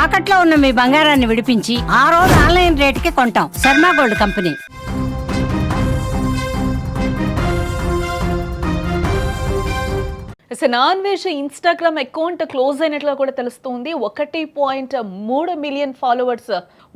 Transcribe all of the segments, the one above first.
తాకట్లో ఉన్న మీ బంగారాన్ని విడిపించి ఆ రోజు ఆన్లైన్ రేటుకి కొంటాం. Sharma gold company. Non veg Instagram account close అయినట్లుగా కూడా తెలుస్తుంది. 1.3 మిలియన్ ఫాలోవర్స్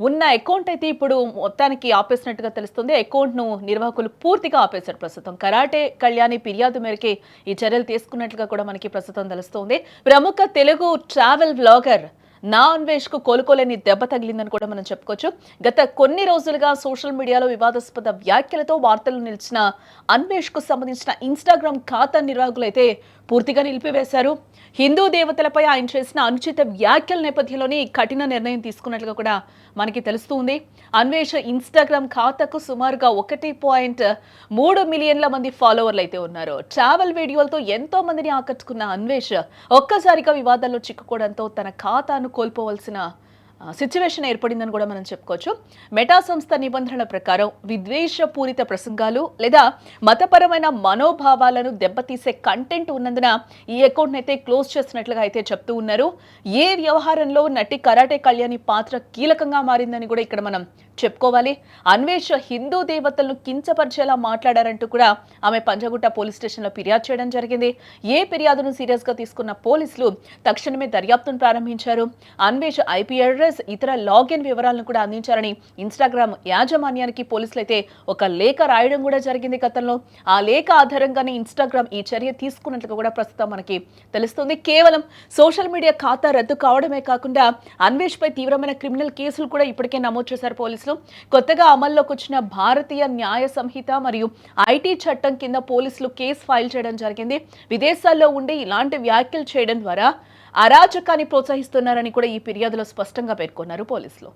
ఉన్న అకౌంట్ అయితే ఇప్పుడు మొత్తానికి ఆపేసినట్టుగా తెలుస్తుంది. అకౌంట్ ను నిర్వాహకులు పూర్తిగా ఆపేశారు. ప్రస్తుతం కరాటే కళ్యాణి ఫిర్యాదు మేరకే ఈ చర్యలు తీసుకున్నట్లుగా కూడా మనకి ప్రస్తుతం తెలుస్తుంది. ప్రముఖ తెలుగు ట్రావెల్ బ్లాగర్ నా అన్వేష్ కు కోలుకోలేని దెబ్బ తగిలిందని కూడా మనం చెప్పుకోవచ్చు. గత కొన్ని రోజులుగా సోషల్ మీడియాలో వివాదాస్పద వ్యాఖ్యలతో వార్తలు నిలిచిన అన్వేష్ కు సంబంధించిన ఇన్స్టాగ్రామ్ ఖాతా నిర్వాహకులు అయితే పూర్తిగా నిలిపివేశారు. హిందూ దేవతలపై ఆయన చేసిన అనుచిత వ్యాఖ్యల నేపథ్యంలోనే కఠిన నిర్ణయం తీసుకున్నట్లుగా కూడా మనకి తెలుస్తుంది. అన్వేష్ ఇన్స్టాగ్రామ్ ఖాతాకు సుమారుగా 1.3 మిలియన్ల మంది ఫాలోవర్లు అయితే ఉన్నారు. ట్రావెల్ వీడియోలతో ఎంతో మందిని ఆకట్టుకున్న అన్వేష్ ఒక్కసారిగా వివాదాల్లో చిక్కుకోవడంతో తన ఖాతాను కోల్పోవలసిన సిచ్యువేషన్ ఏర్పడిందని కూడా మనం చెప్పుకోవచ్చు. మెటా సంస్థ నిబంధనల ప్రకారం విద్వేషపూరిత ప్రసంగాలు లేదా మతపరమైన మనోభావాలను దెబ్బతీసే కంటెంట్ ఉన్నందున ఈ అకౌంట్ అయితే క్లోజ్ చేసినట్లుగా అయితే చెప్తూ ఉన్నారు. ఏ వ్యవహారంలో నటి కరాటే కళ్యాణి పాత్ర కీలకంగా మారిందని కూడా ఇక్కడ మనం చెప్పుకోవాలి. అన్వేష్ హిందూ దేవతలను కించపరిచేలా మాట్లాడారంటూ కూడా ఆమె పంజగుట్ట పోలీస్ స్టేషన్లో ఫిర్యాదు చేయడం జరిగింది. ఏ ఫిర్యాదును సీరియస్ గా తీసుకున్న పోలీసులు తక్షణమే దర్యాప్తును ప్రారంభించారు. అన్వేష్ ఐపీ అడ్రస్ ఇతర లాగిన్ వివరాలను కూడా అందించారని ఇన్స్టాగ్రామ్ యాజమాన్యానికి పోలీసులు అయితే ఒక లేఖ రాయడం కూడా జరిగింది గతంలో. ఆ లేఖ ఆధారంగానే ఇన్స్టాగ్రామ్ ఈ చర్య తీసుకున్నట్లుగా కూడా ప్రస్తుతం మనకి తెలుస్తుంది. కేవలం సోషల్ మీడియా ఖాతా రద్దు కావడమే కాకుండా అన్వేష్ పై తీవ్రమైన క్రిమినల్ కేసులు కూడా ఇప్పటికే నమోదు చేశారు పోలీసులు. కొత్తగా అమల్లోకి వచ్చిన భారతీయ న్యాయ సంహిత మరియు ఐటీ చట్టం కింద పోలీసులు కేసు ఫైల్ చేయడం జరిగింది. విదేశాల్లో ఉండి ఇలాంటి వ్యాఖ్యలు చేయడం ద్వారా అరాచకాన్ని ప్రోత్సహిస్తున్నారని కూడా ఈ ఫిర్యాదులో స్పష్టంగా పేర్కొన్నారు పోలీసులు.